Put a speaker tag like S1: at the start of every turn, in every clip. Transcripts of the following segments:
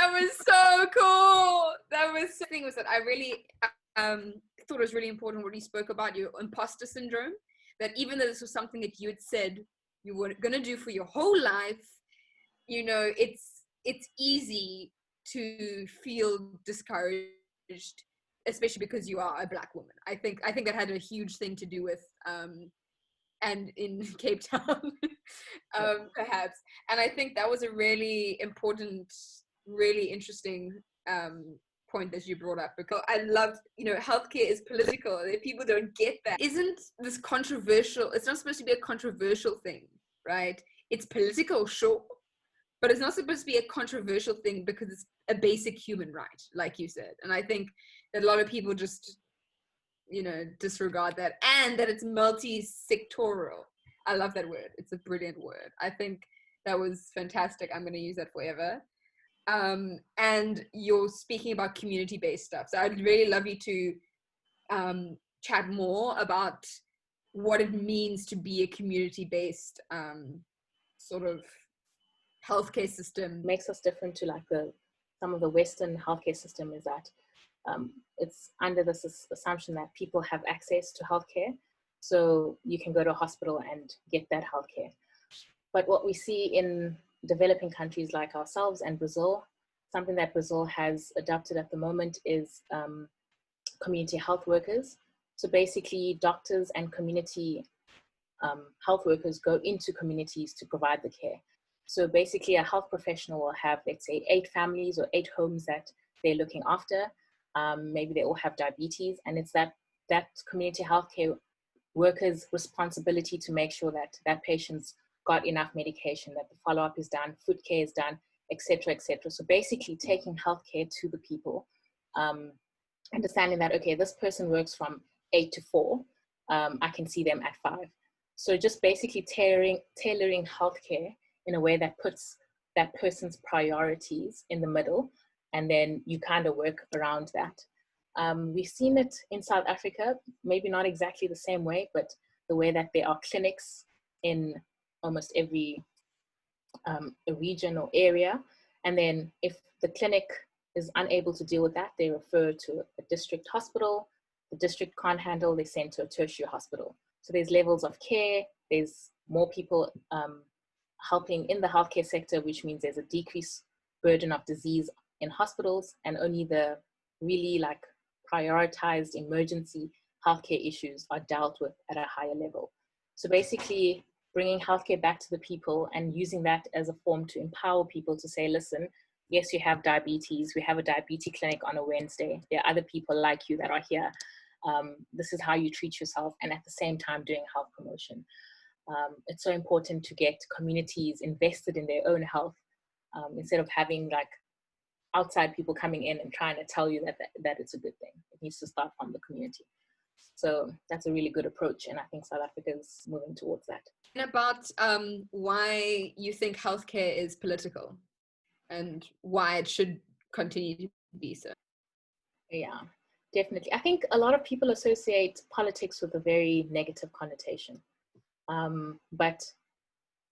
S1: That was so cool. That was the thing was that I really thought it was really important what you spoke about your imposter syndrome. That even though this was something that you had said you were going to do for your whole life, you know, it's easy to feel discouraged, especially because you are a Black woman. I think that had a huge thing to do with and in Cape Town, perhaps. And I think that was a really important, really interesting point that you brought up, because I loved, you know, healthcare is political. If people don't get that, isn't this controversial? It's not supposed to be a controversial thing, right? It's political, sure, but it's not supposed to be a controversial thing because it's a basic human right, like you said. And I think that a lot of people just, you know, disregard that, and that it's multi-sectoral. I love that word. It's a brilliant word. I think that was fantastic. I'm going to use that forever. And you're speaking about community-based stuff. So I'd really love you to chat more about what it means to be a community-based sort of healthcare system.
S2: Makes us different to like some of the Western healthcare system is that it's under this assumption that people have access to healthcare, so you can go to a hospital and get that healthcare. But what we see in developing countries like ourselves and Brazil, something that Brazil has adopted at the moment is community health workers. So basically doctors and community health workers go into communities to provide the care. So basically a health professional will have, let's say, 8 families or 8 homes that they're looking after. Maybe they all have diabetes, and it's that community healthcare worker's responsibility to make sure that that patient's got enough medication, that the follow-up is done, food care is done, etc., etc. So basically taking healthcare to the people, understanding that, okay, this person works from 8 to 4, I can see them at 5. So just basically tailoring healthcare in a way that puts that person's priorities in the middle, and then you kind of work around that. We've seen it in South Africa, maybe not exactly the same way, but the way that there are clinics in almost every a region or area. And then if the clinic is unable to deal with that, they refer to a district hospital. The district can't handle, they send to a tertiary hospital. So there's levels of care, there's more people helping in the healthcare sector, which means there's a decreased burden of disease in hospitals, and only the really like prioritized emergency healthcare issues are dealt with at a higher level. So basically bringing healthcare back to the people and using that as a form to empower people to say, listen, yes, you have diabetes. We have a diabetes clinic on a Wednesday. There are other people like you that are here. This is how you treat yourself, and at the same time doing health promotion. It's so important to get communities invested in their own health, instead of having like outside people coming in and trying to tell you that it's a good thing. It needs to start from the community. So that's a really good approach, and I think South Africa is moving towards that.
S1: And about why you think healthcare is political and why it should continue to be so.
S2: Yeah, definitely. I think a lot of people associate politics with a very negative connotation. But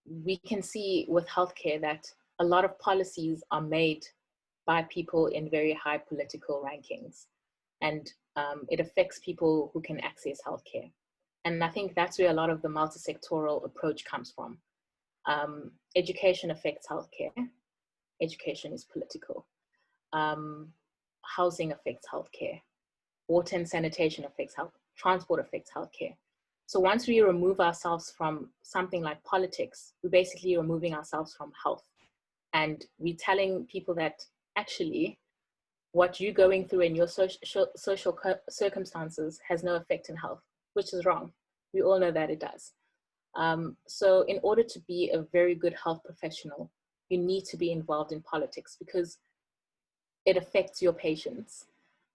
S2: we can see with healthcare that a lot of policies are made by people in very high political rankings, and it affects people who can access healthcare. And I think that's where a lot of the multi-sectoral approach comes from. Education affects healthcare. Education is political. Housing affects healthcare. Water and sanitation affects health. Transport affects healthcare. So once we remove ourselves from something like politics, we're basically removing ourselves from health. And we're telling people that actually what you're going through in your social circumstances has no effect in health, which is wrong. We all know that it does. So in order to be a very good health professional, you need to be involved in politics because it affects your patients.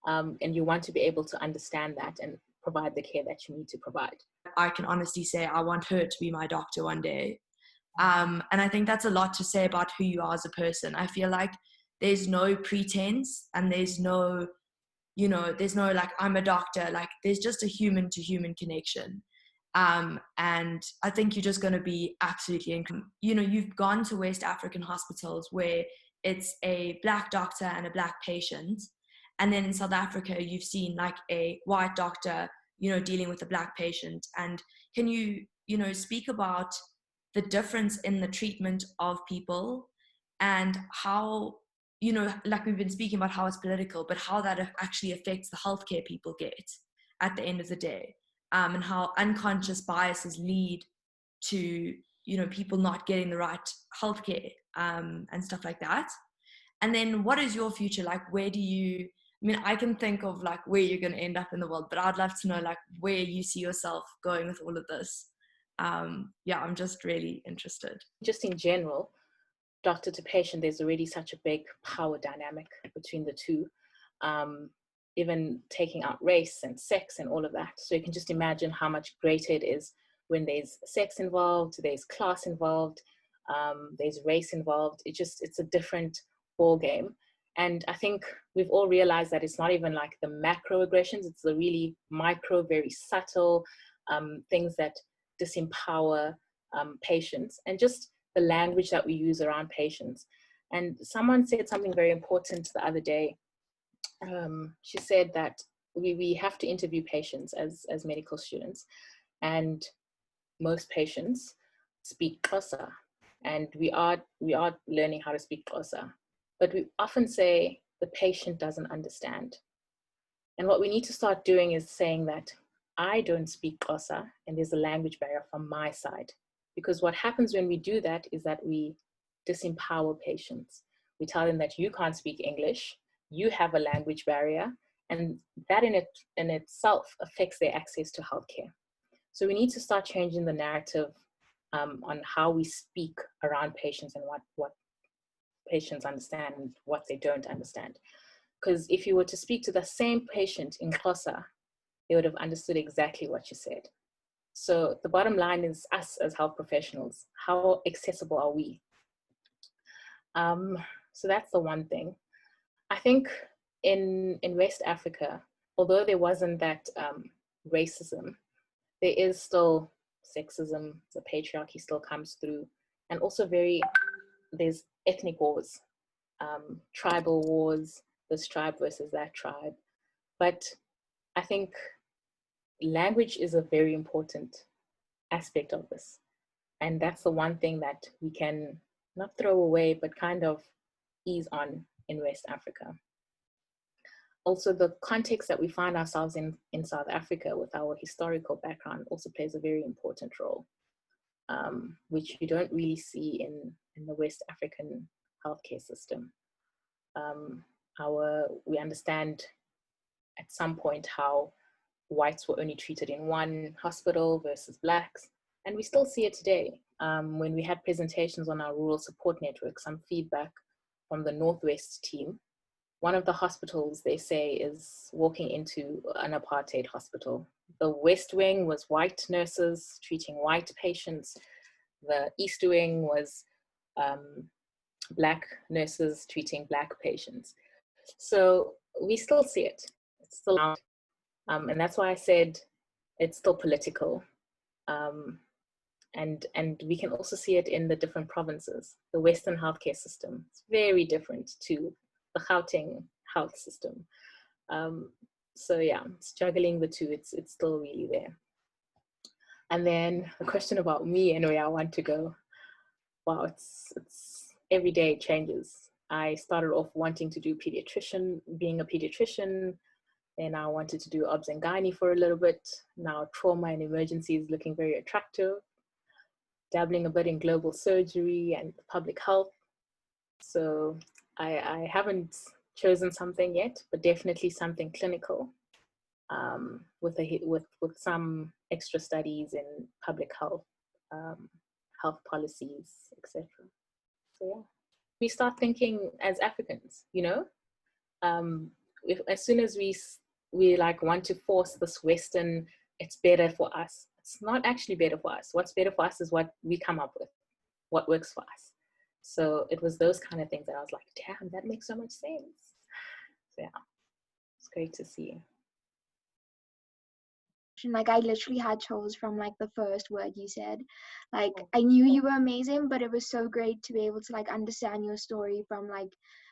S2: And you want to be able to understand that and provide the care that you need to provide.
S3: I can honestly say I want her to be my doctor one day. And I think that's a lot to say about who you are as a person. I feel like there's no pretense and there's no, there's no like, I'm a doctor. Like there's just a human to human connection. And I think you're just going to be absolutely, you've gone to West African hospitals where it's a Black doctor and a Black patient. And then in South Africa, you've seen like a white doctor, you know, dealing with a Black patient. And can you, you know, speak about the difference in the treatment of people and how, you know, like we've been speaking about how it's political, but how that actually affects the healthcare people get at the end of the day, and how unconscious biases lead to, you know, people not getting the right healthcare, and stuff like that. And then what is your future like? Where do you, I mean, I can think of like where you're going to end up in the world, but I'd love to know like where you see yourself going with all of this. Yeah, I'm just really interested.
S2: Just in general, doctor to patient, there's already such a big power dynamic between the two, even taking out race and sex and all of that. So you can just imagine how much greater it is when there's sex involved, there's class involved, there's race involved. It's a different ball game. And I think we've all realized that it's not even like the macro aggressions, it's the really micro, very subtle things that disempower patients, and just the language that we use around patients. And someone said something very important the other day. She said that we have to interview patients as medical students, and most patients speak Xhosa, and we are learning how to speak Xhosa, but we often say the patient doesn't understand. And what we need to start doing is saying that I don't speak Xhosa, and there's a language barrier from my side. Because what happens when we do that is that we disempower patients. We tell them that you can't speak English, you have a language barrier, and that in itself affects their access to healthcare. So we need to start changing the narrative on how we speak around patients and what patients understand and what they don't understand. Because if you were to speak to the same patient in Xhosa, they would have understood exactly what you said. So the bottom line is us as health professionals, how accessible are we? So that's the one thing. I think in West Africa, although there wasn't that racism, there is still sexism, the patriarchy still comes through, and also there's ethnic wars, tribal wars, this tribe versus that tribe. But I think language is a very important aspect of this. And that's the one thing that we can not throw away, but kind of ease on in West Africa. Also, the context that we find ourselves in South Africa with our historical background also plays a very important role, which you don't really see in the West African healthcare system. We understand at some point how whites were only treated in one hospital versus blacks, and we still see it today. When we had presentations on our rural support network, some feedback from the Northwest team, one of the hospitals they say is walking into an apartheid hospital. The West Wing was white nurses treating white patients. The East Wing was black nurses treating black patients. So we still see it. It's still out. And that's why I said it's still political. And we can also see it in the different provinces. The Western healthcare system is very different to the Gauteng health system. So yeah, struggling the two, it's still really there. And then the question about me and where I want to go. Wow, it's every day it changes. I started off wanting to do being a pediatrician. Then I wanted to do obs and gynae for a little bit. Now trauma and emergency is looking very attractive. Dabbling a bit in global surgery and public health. So I haven't chosen something yet, but definitely something clinical, with some extra studies in public health, health policies, etc. So yeah, we start thinking as Africans, you know, as soon as we like want to force this Western, it's better for us. It's not actually better for us. What's better for us is what we come up with, what works for us. So it was those kind of things that I was like, damn, that makes so much sense. So yeah, it's great to see you.
S4: emotion. Like I literally had chills from like the first word you said. Like I knew you were amazing, but it was so great to be able to like understand your story from like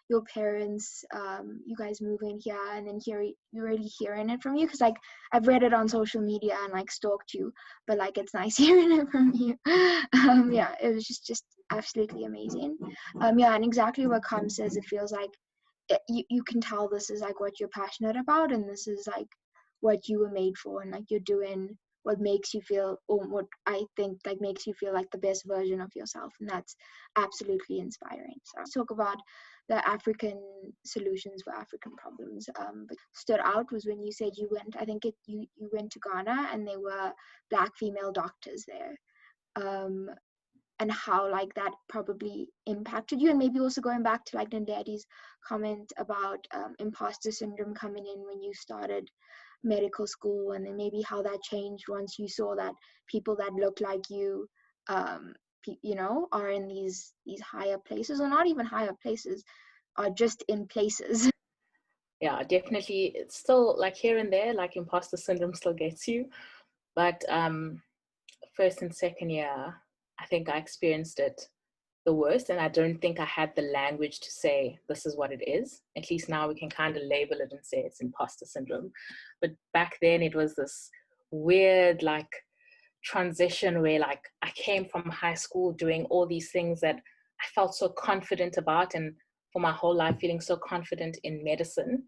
S4: your parents, you guys moving here, and then you're really hearing it from you, because like I've read it on social media and like stalked you, but like it's nice hearing it from you. Yeah, it was just absolutely amazing. Yeah, and exactly what Kam says, it feels like you can tell this is like what you're passionate about, and this is like what you were made for, and like you're doing what makes you feel, or what I think like makes you feel like the best version of yourself, and that's absolutely inspiring. So let's talk about the African solutions for African problems. But stood out was when you said you went, I think you went to Ghana and there were Black female doctors there. And how like that probably impacted you, and maybe also going back to like Ndadi's comment about imposter syndrome coming in when you started medical school, and then maybe how that changed once you saw that people that look like you, you know, are in these higher places, or not even higher places, are just in places.
S2: Yeah, definitely. It's still like here and there, like imposter syndrome still gets you, but first and second year, I think I experienced it the worst, and I don't think I had the language to say this is what it is. At least now we can kind of label it and say it's imposter syndrome. But back then it was this weird like transition where like I came from high school doing all these things that I felt so confident about, and for my whole life feeling so confident in medicine,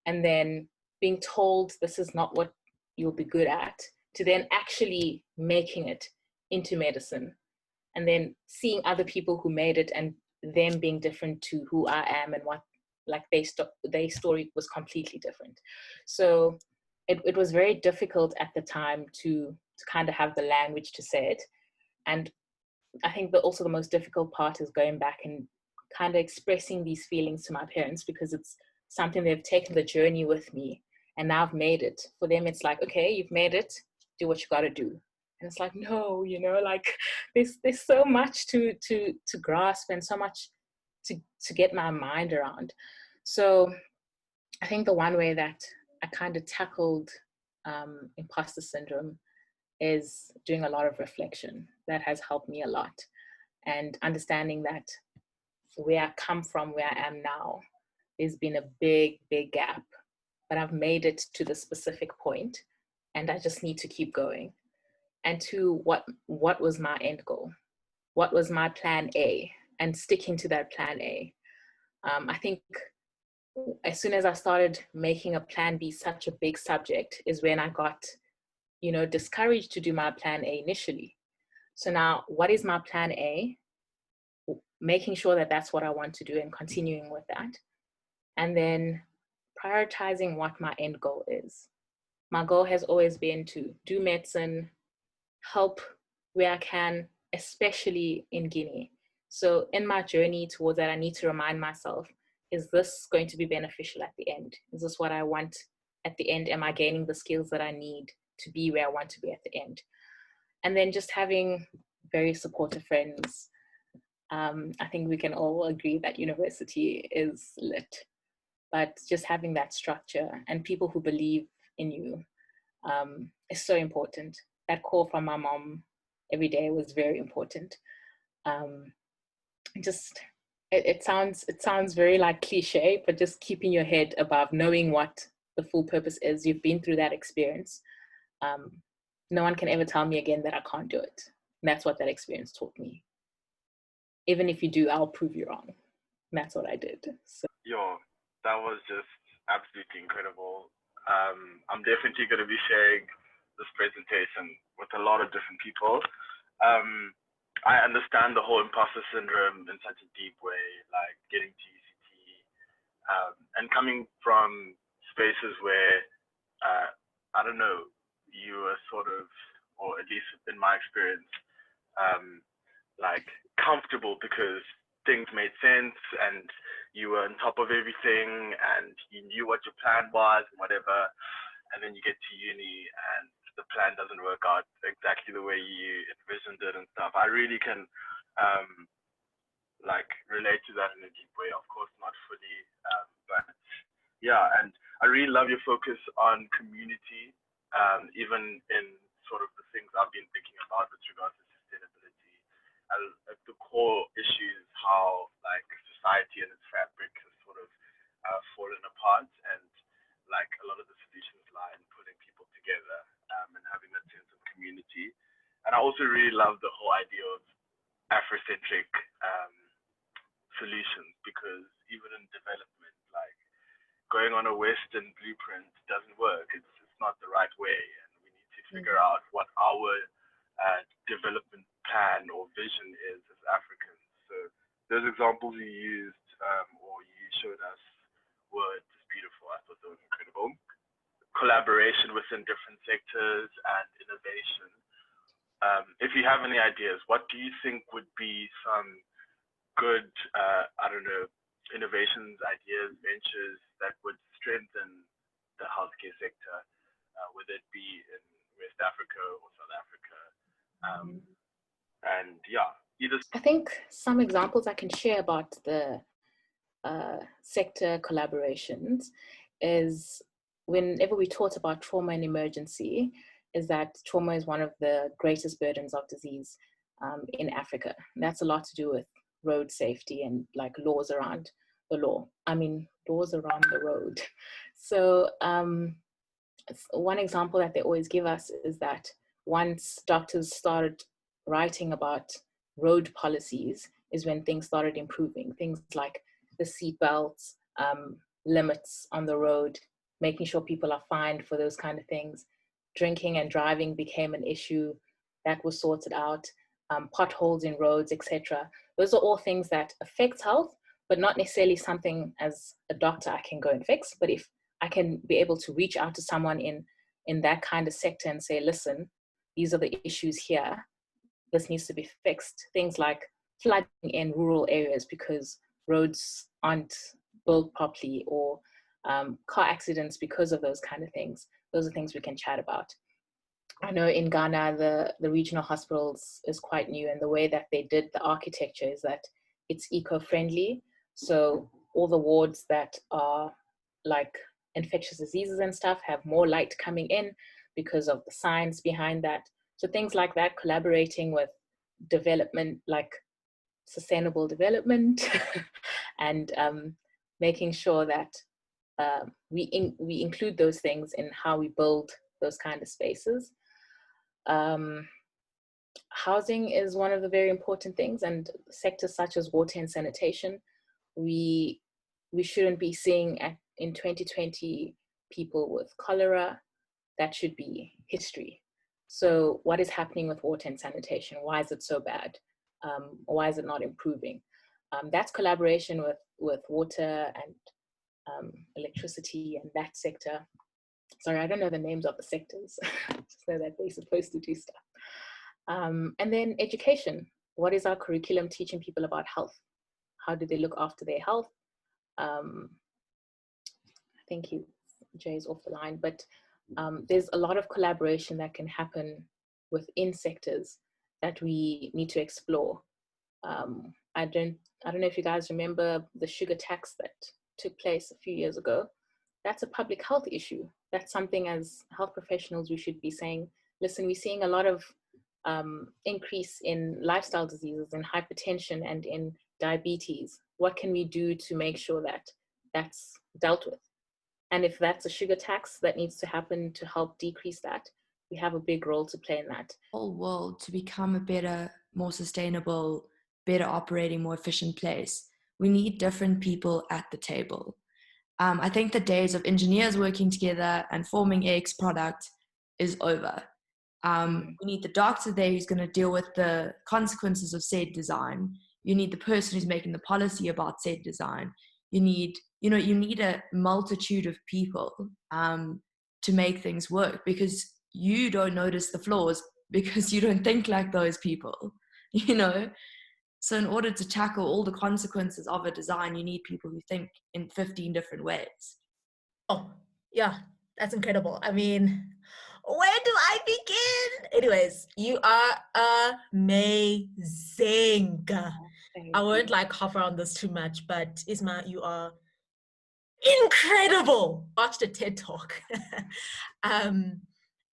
S2: and then being told this is not what you'll be good at, to then actually making it into medicine, and then seeing other people who made it and them being different to who I am, and what like their story was completely different. So it was very difficult at the time to kind of have the language to say it. And I think that also the most difficult part is going back and kind of expressing these feelings to my parents, because it's something they've taken the journey with me, and now I've made it. For them, it's like, okay, you've made it, do what you got to do. And it's like, no, you know, like there's so much to grasp, and so much to get my mind around. So I think the one way that I kind of tackled imposter syndrome is doing a lot of reflection. That has helped me a lot, and understanding that where I come from, where I am now, there's been a big gap, but I've made it to the specific point, and I just need to keep going. And to what was my end goal? What was my plan A? And sticking to that plan A. I think as soon as I started making a plan B such a big subject is when I got, you know, discouraged to do my plan A initially. So now, what is my plan A? Making sure that that's what I want to do and continuing with that. And then prioritizing what my end goal is. My goal has always been to do medicine, help where I can, especially in Guinea. So in my journey towards that, I need to remind myself, is this going to be beneficial at the end? Is this what I want at the end? Am I gaining the skills that I need to be where I want to be at the end? And then just having very supportive friends. I think we can all agree that university is lit, but just having that structure and people who believe in you is so important. That call from my mom every day was very important. It sounds very like cliche, but just keeping your head above, knowing what the full purpose is. You've been through that experience. No one can ever tell me again that I can't do it. And that's what that experience taught me. Even if you do, I'll prove you wrong. And that's what I did. So.
S5: Yo, that was just absolutely incredible. I'm definitely going to be sharing this presentation with a lot of different people. I understand the whole imposter syndrome in such a deep way, like getting to UCT, and coming from spaces where, I don't know, you were sort of, or at least in my experience, like comfortable because things made sense and you were on top of everything and you knew what your plan was and whatever, and then you get to uni and the plan doesn't work out exactly the way you envisioned it and stuff. I really can like relate to that in a deep way. Of course, not fully, but yeah. And I really love your focus on community even in sort of the things I've been thinking about with regards to sustainability. At the core issue is how like society and its fabric has sort of fallen apart, and like a lot of the solutions lie in putting people together and having that sense of community. And I also really love the whole idea of Afrocentric solutions, because even in development, like going on a Western blueprint doesn't work. It's not the right way, and we need to figure out what our development plan or vision is as Africans. So those examples you used or you showed us were just beautiful. I thought they were incredible. Collaboration within different sectors and innovation. If you have any ideas, what do you think would be some good, innovations, ideas, ventures that would strengthen the healthcare sector, whether it be in West Africa or South Africa? And yeah,
S2: I think some examples I can share about the sector collaborations is whenever we taught about trauma and emergency, is that trauma is one of the greatest burdens of disease in Africa. And that's a lot to do with road safety and like laws around the law. Laws around the road. So one example that they always give us is that once doctors started writing about road policies is when things started improving. Things like the seat belts, limits on the road, making sure people are fined for those kind of things. Drinking and driving became an issue that was sorted out. Potholes in roads, etc. Those are all things that affect health, but not necessarily something as a doctor I can go and fix. But if I can be able to reach out to someone in that kind of sector and say, listen, these are the issues here, this needs to be fixed. Things like flooding in rural areas because roads aren't built properly, or car accidents because of those kind of things. Those are things we can chat about. I know in Ghana, the regional hospitals is quite new, and the way that they did the architecture is that it's eco-friendly. So all the wards that are like infectious diseases and stuff have more light coming in because of the science behind that. So things like that, collaborating with development, like sustainable development, and making sure that we include those things in how we build those kind of spaces. Housing is one of the very important things, and sectors such as water and sanitation, we shouldn't be seeing in 2020 people with cholera. That should be history. So what is happening with water and sanitation? Why is it so bad? Why is it not improving? That's collaboration with water and electricity and that sector. Sorry, I don't know the names of the sectors, just know that they're supposed to do stuff. And then education. What is our curriculum teaching people about health? How do they look after their health? I think Jay's off the line, but there's a lot of collaboration that can happen within sectors that we need to explore. I don't know if you guys remember the sugar tax that took place a few years ago. That's a public health issue. That's something as health professionals we should be saying, listen, we're seeing a lot of increase in lifestyle diseases, in hypertension and in diabetes. What can we do to make sure that that's dealt with? And if that's a sugar tax that needs to happen to help decrease that, we have a big role to play in that.
S3: Whole world to become a better, more sustainable, better operating, more efficient place, we need different people at the table. I think the days of engineers working together and forming X product is over. We need the doctor there who's going to deal with the consequences of said design. You need the person who's making the policy about said design. You need a multitude of people to make things work, because you don't notice the flaws because you don't think like those people, So in order to tackle all the consequences of a design, you need people who think in 15 different ways.
S6: Oh, yeah, that's incredible. I mean, where do I begin? Anyways, you are amazing. I won't hover on this too much, but Isma, you are incredible. Watch the TED Talk.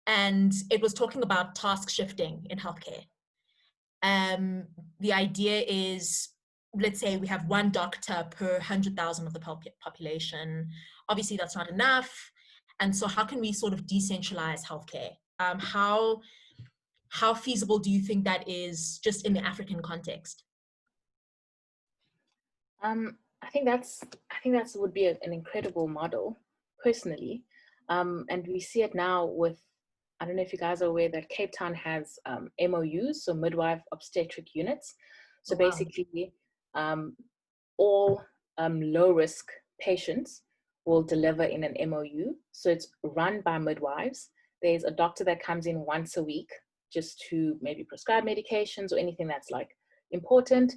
S6: and it was talking about task shifting in healthcare. The idea is, let's say we have one doctor per 100,000 of the population. Obviously, that's not enough. And so how can we sort of decentralize healthcare? How feasible do you think that is just in the African context?
S2: I think that's would be an incredible model, personally. And we see it now with, I don't know if you guys are aware that Cape Town has MOUs, so midwife obstetric units. So basically, all low risk patients will deliver in an MOU. So it's run by midwives. There's a doctor that comes in once a week just to maybe prescribe medications or anything that's like important.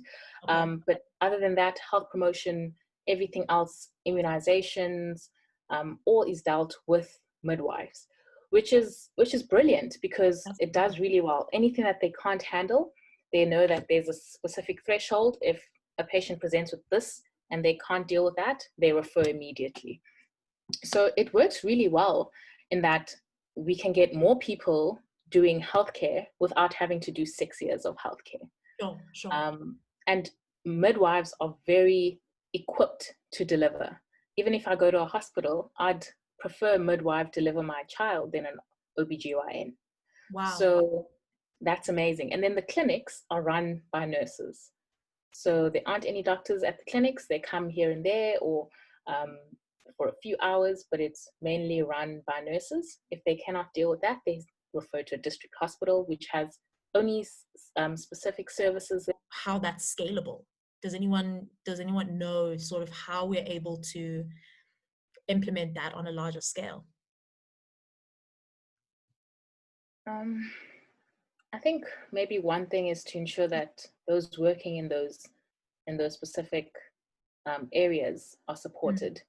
S2: But other than that, health promotion, everything else, immunizations, all is dealt with midwives, which is brilliant, because it does really well. Anything that they can't handle, they know that there's a specific threshold. If a patient presents with this and they can't deal with that, they refer immediately. So it works really well in that we can get more people doing healthcare without having to do 6 years of healthcare.
S6: Sure.
S2: And midwives are very equipped to deliver. Even if I go to a hospital, I'd prefer a midwife deliver my child than an OBGYN.
S6: Wow.
S2: So that's amazing. And then the clinics are run by nurses. So there aren't any doctors at the clinics. They come here and there, or for a few hours, but it's mainly run by nurses. If they cannot deal with that, they refer to a district hospital, which has only specific services.
S6: How that's scalable? Does anyone know sort of how we're able to implement that on a larger scale?
S2: I think maybe one thing is to ensure that those working in those specific areas are supported.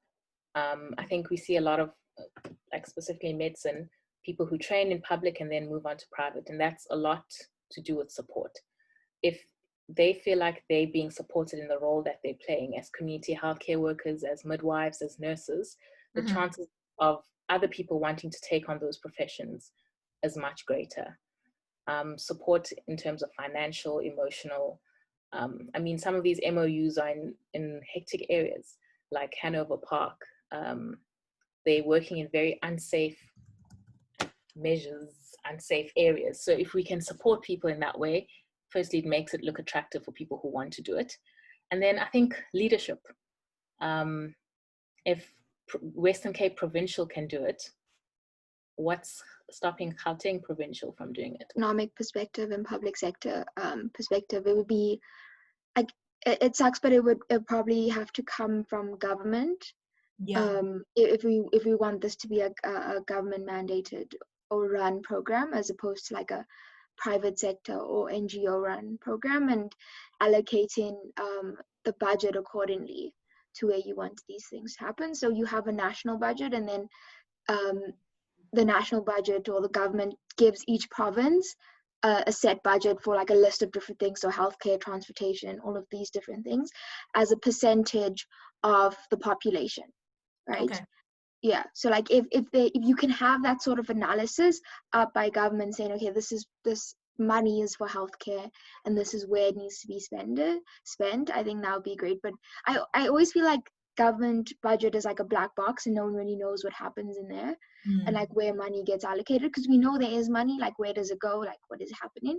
S2: I think we see a lot of, like specifically medicine, people who train in public and then move on to private, and that's a lot to do with support. If they feel like they're being supported in the role that they're playing as community healthcare workers, as midwives, as nurses, the chances of other people wanting to take on those professions is much greater. Support in terms of financial, emotional. I mean, some of these MOUs are in hectic areas like Hanover Park. They're working in very unsafe measures, unsafe areas. So if we can support people in that way, firstly, it makes it look attractive for people who want to do it. And then I think leadership. If Western Cape Provincial can do it, what's stopping Gauteng Provincial from doing it?
S4: Economic perspective and public sector perspective, it would be like, it sucks, but it would probably have to come from government.
S6: Yeah.
S4: If we want this to be a government mandated or run program, as opposed to like a private sector or NGO run program, and allocating the budget accordingly to where you want these things to happen. So you have a national budget, and then the national budget or the government gives each province a set budget for like a list of different things, so healthcare, transportation, all of these different things, as a percentage of the population, right?
S6: Okay.
S4: Yeah, so like if you can have that sort of analysis up by government saying, okay, this money is for healthcare and this is where it needs to be spent, I think that would be great. But I always feel like government budget is like a black box and no one really knows what happens in there and like where money gets allocated, because we know there is money, like where does it go, like what is happening.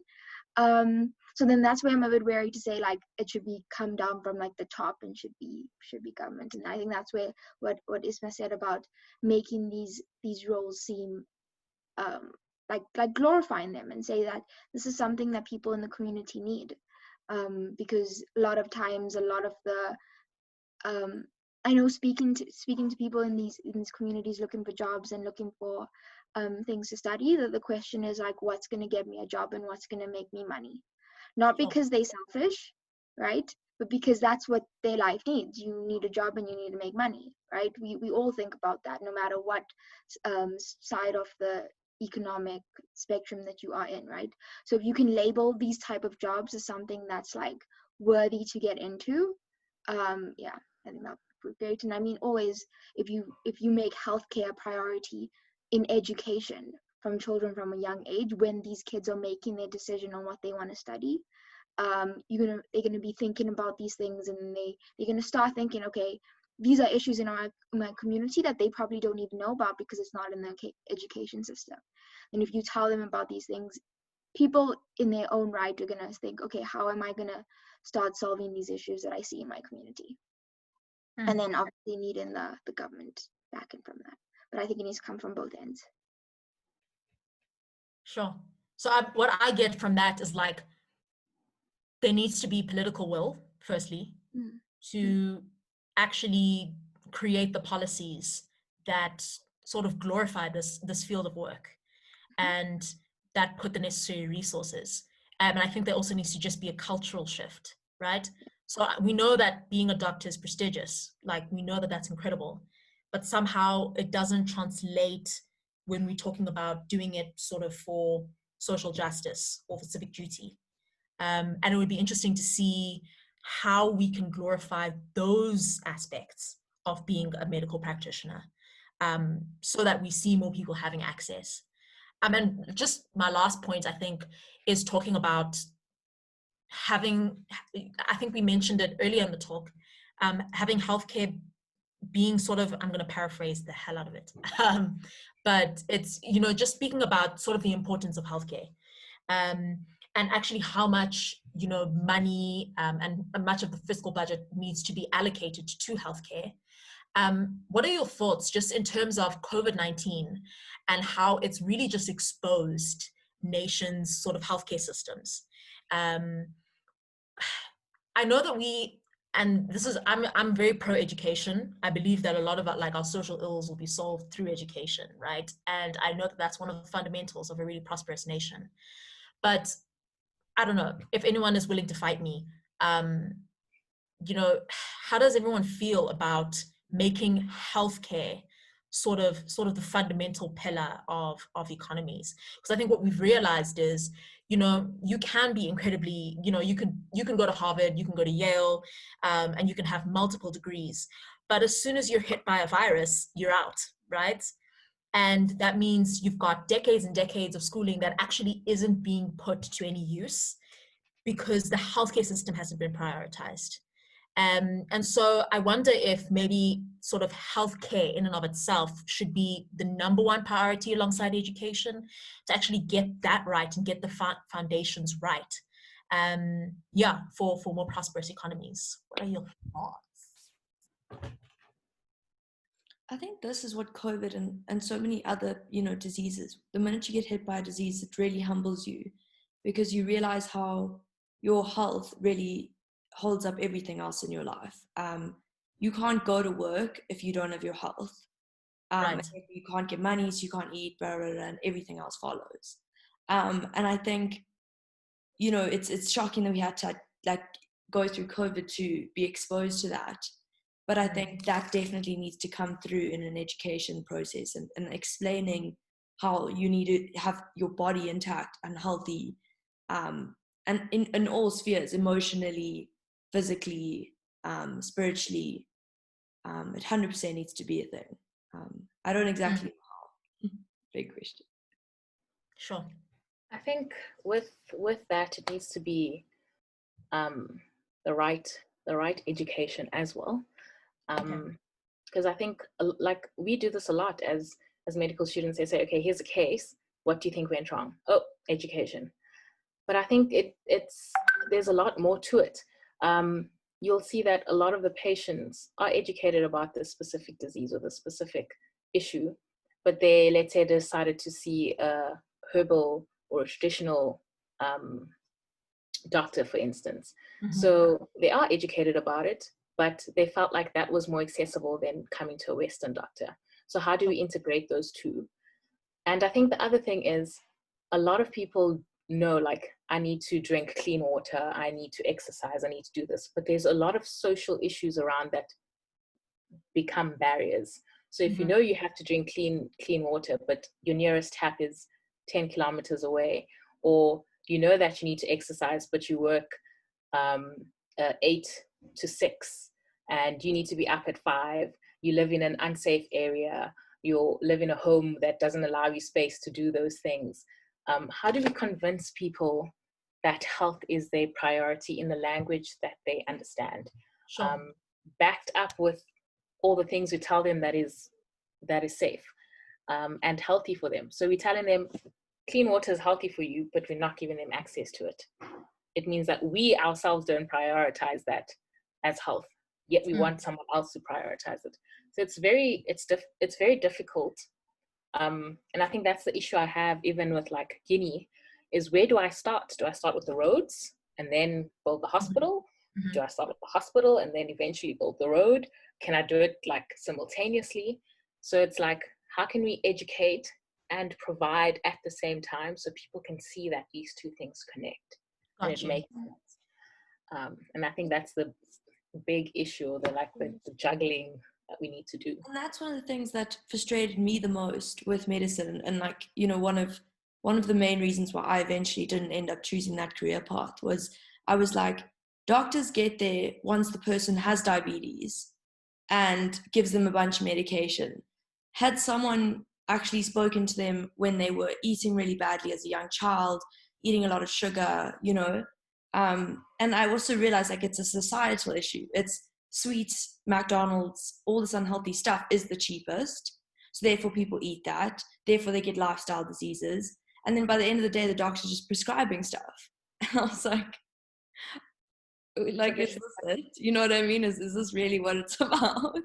S4: So then that's where I'm a bit wary to say like it should be come down from like the top and should be government. And I think that's where what Isma said about making these roles seem like glorifying them and say that this is something that people in the community need, because a lot of times a lot of the I know speaking to people in these communities looking for jobs and looking for things to study, that the question is like, what's going to get me a job and what's going to make me money? Not because they're selfish, right? But because that's what their life needs. You need a job and you need to make money, right? We all think about that, no matter what side of the economic spectrum that you are in, right? So if you can label these type of jobs as something that's like worthy to get into, yeah, I think that would be great. And I mean, always, if you make healthcare a priority in education, from children from a young age when these kids are making their decision on what they want to study. They're gonna be thinking about these things, and they're gonna start thinking, okay, these are issues in my community that they probably don't even know about because it's not in the education system. And if you tell them about these things, people in their own right are gonna think, okay, how am I gonna start solving these issues that I see in my community? And then obviously needing the government backing from that. But I think it needs to come from both ends.
S6: Sure. So what I get from that is like, there needs to be political will, firstly, to actually create the policies that sort of glorify this field of work and that put the necessary resources. And I think there also needs to just be a cultural shift, right? So we know that being a doctor is prestigious, like we know that that's incredible, but somehow it doesn't translate when we're talking about doing it sort of for social justice or for civic duty. And it would be interesting to see how we can glorify those aspects of being a medical practitioner, so that we see more people having access. And just my last point, I think, is talking about having, I think we mentioned it earlier in the talk, having healthcare being sort of, I'm going to paraphrase the hell out of it, but it's, just speaking about sort of the importance of healthcare. And actually how much, money and much of the fiscal budget needs to be allocated to healthcare. What are your thoughts just in terms of COVID-19 and how it's really just exposed nations' sort of healthcare systems? I know that and this is, I'm very pro-education. I believe that a lot of our social ills will be solved through education, right? And I know that that's one of the fundamentals of a really prosperous nation. But I don't know if anyone is willing to fight me. How does everyone feel about making healthcare sort of the fundamental pillar of economies? Because I think what we've realized is, you can be incredibly, you can go to Harvard, you can go to Yale, and you can have multiple degrees. But as soon as you're hit by a virus, you're out, right? And that means you've got decades and decades of schooling that actually isn't being put to any use because the healthcare system hasn't been prioritized. And so I wonder if maybe sort of healthcare in and of itself should be the number one priority alongside education to actually get that right and get the foundations right. For more prosperous economies. What are your thoughts?
S3: I think this is what COVID and so many other, diseases, the minute you get hit by a disease, it really humbles you because you realize how your health really holds up everything else in your life. You can't go to work if you don't have your health.
S6: Right.
S3: You can't get money, so you can't eat, blah, blah, blah, and everything else follows. And I think, it's shocking that we had to go through COVID to be exposed to that. But I think that definitely needs to come through in an education process and explaining how you need to have your body intact and healthy, and in all spheres, emotionally, physically, spiritually. It 100% needs to be a thing. I don't exactly know how. Big question.
S6: Sure.
S2: I think with that, it needs to be the right education as well. Because I think we do this a lot as medical students. They say, okay, here's a case. What do you think went wrong? Oh, education. But I think there's a lot more to it. You'll see that a lot of the patients are educated about this specific disease or the specific issue, but they, let's say, decided to see a herbal or a traditional doctor, for instance. So they are educated about it, but they felt like that was more accessible than coming to a Western doctor. So how do we integrate those two? And I think the other thing is a lot of people know, I need to drink clean water, I need to exercise, I need to do this. But there's a lot of social issues around that become barriers. So if you know you have to drink clean water, but your nearest tap is 10 kilometers away, or you know that you need to exercise, but you work 8 to 6, and you need to be up at 5, you live in an unsafe area, you live in a home that doesn't allow you space to do those things. How do we convince people that health is their priority in the language that they understand?
S6: Sure.
S2: Backed up with all the things we tell them that is safe and healthy for them. So we're telling them clean water is healthy for you, but we're not giving them access to it. It means that we ourselves don't prioritize that as health, yet we want someone else to prioritize it. So it's very difficult. And I think that's the issue I have even with like Guinea, is where do I start? Do I start with the roads and then build the hospital?
S6: Mm-hmm.
S2: Do I start with the hospital and then eventually build the road? Can I do it like simultaneously? So it's like, how can we educate and provide at the same time so people can see that these two things connect? And it makes sense. And I think that's the big issue, or the juggling that we need to do.
S3: And that's one of the things that frustrated me the most with medicine. And like, you know, one of the main reasons why I eventually didn't end up choosing that career path was I was like, doctors get there once the person has diabetes and gives them a bunch of medication. Had someone actually spoken to them when they were eating really badly as a young child, eating a lot of sugar, you know, and I also realized like it's a societal issue. It's sweets, McDonald's, all this unhealthy stuff is the cheapest. So therefore people eat that. Therefore they get lifestyle diseases. And then by the end of the day, the doctor's just prescribing stuff. And I was like, is this it? You know what I mean? Is this really what it's about?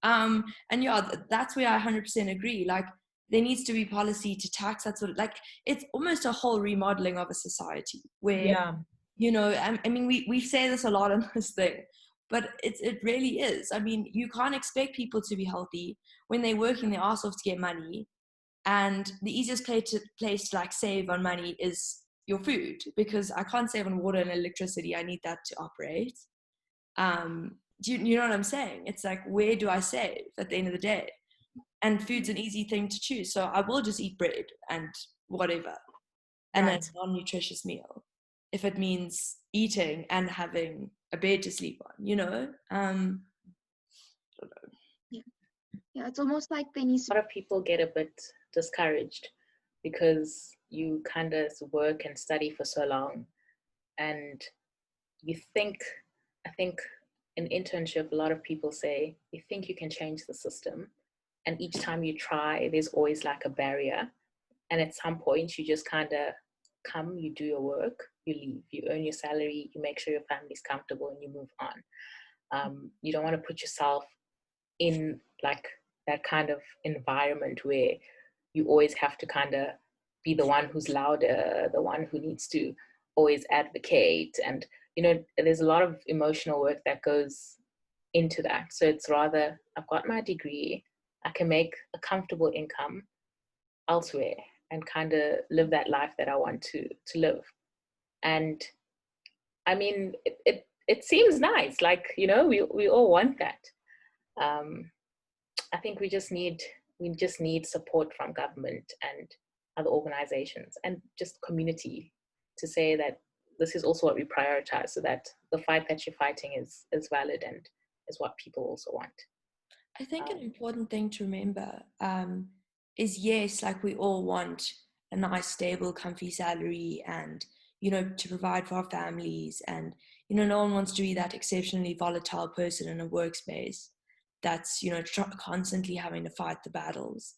S3: And yeah, that's where I 100% agree. Like, there needs to be policy to tax that sort of, like, it's almost a whole remodeling of a society where, you know, I mean, we say this a lot on this thing, but it really is. I mean, you can't expect people to be healthy when they're working their arse off to get money. And the easiest place to like save on money is your food, because I can't save on water and electricity. I need that to operate. Do you know what I'm saying? It's like, where do I save at the end of the day? And food's an easy thing to choose. So I will just eat bread and whatever. And a non-nutritious meal, if it means eating and having a bed to sleep on, you know?
S4: Yeah, it's almost like they need
S2: a lot of people get a bit discouraged because you kind of work and study for so long, and I think in internship, a lot of people say, you think you can change the system, and each time you try, there's always like a barrier, and at some point you just kind of come, you do your work, you leave, you earn your salary, you make sure your family's comfortable, and you move on. You don't want to put yourself in like that kind of environment where you always have to kind of be the one who's louder, the one who needs to always advocate. And, you know, there's a lot of emotional work that goes into that. So it's rather, I've got my degree, I can make a comfortable income elsewhere and kind of live that life that I want to live. And I mean, it seems nice. Like, you know, we all want that. I think we just need support from government and other organizations and just community to say that this is also what we prioritize, so that the fight that you're fighting is valid and is what people also want.
S3: I think an important thing to remember is, yes, like we all want a nice, stable, comfy salary and, you know, to provide for our families. And, you know, no one wants to be that exceptionally volatile person in a workspace that's, you know, constantly having to fight the battles.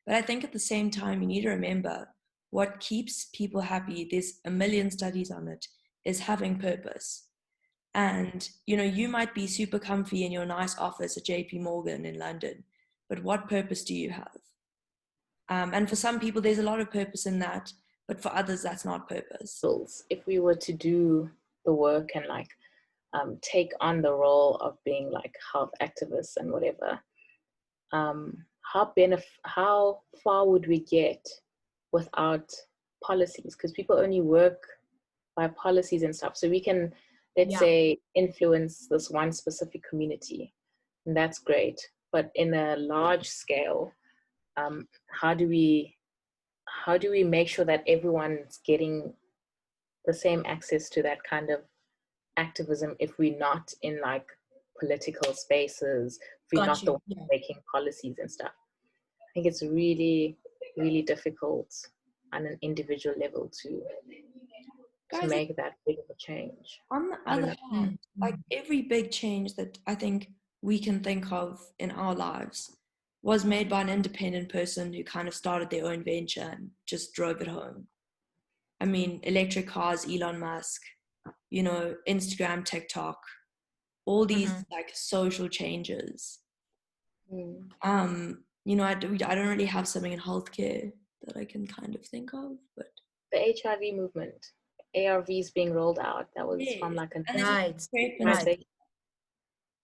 S3: But I think at the same time, you need to remember what keeps people happy, there's a million studies on it, is having purpose. And, you know, you might be super comfy in your nice office at JP Morgan in London, but what purpose do you have? And for some people, there's a lot of purpose in that, but for others, that's not purpose.
S2: If we were to do the work and like take on the role of being like health activists and whatever, how far would we get without policies? Because people only work by policies and stuff. So we can, let's say, influence this one specific community, and that's great. But in a large scale, how do we make sure that everyone's getting the same access to that kind of activism if we're not in like political spaces, if we're not the ones making policies and stuff? I think it's really, really difficult on an individual level to
S3: Guys,
S2: make that big of a change.
S3: on the other hand, like every big change that I think we can think of in our lives was made by an independent person who kind of started their own venture and just drove it home. I mean, electric cars, Elon Musk, you know, Instagram, TikTok, all these like social changes. You know, I don't really have something in healthcare that I can kind of think of, but
S2: the HIV movement, ARVs being rolled out, that was from like a
S6: right.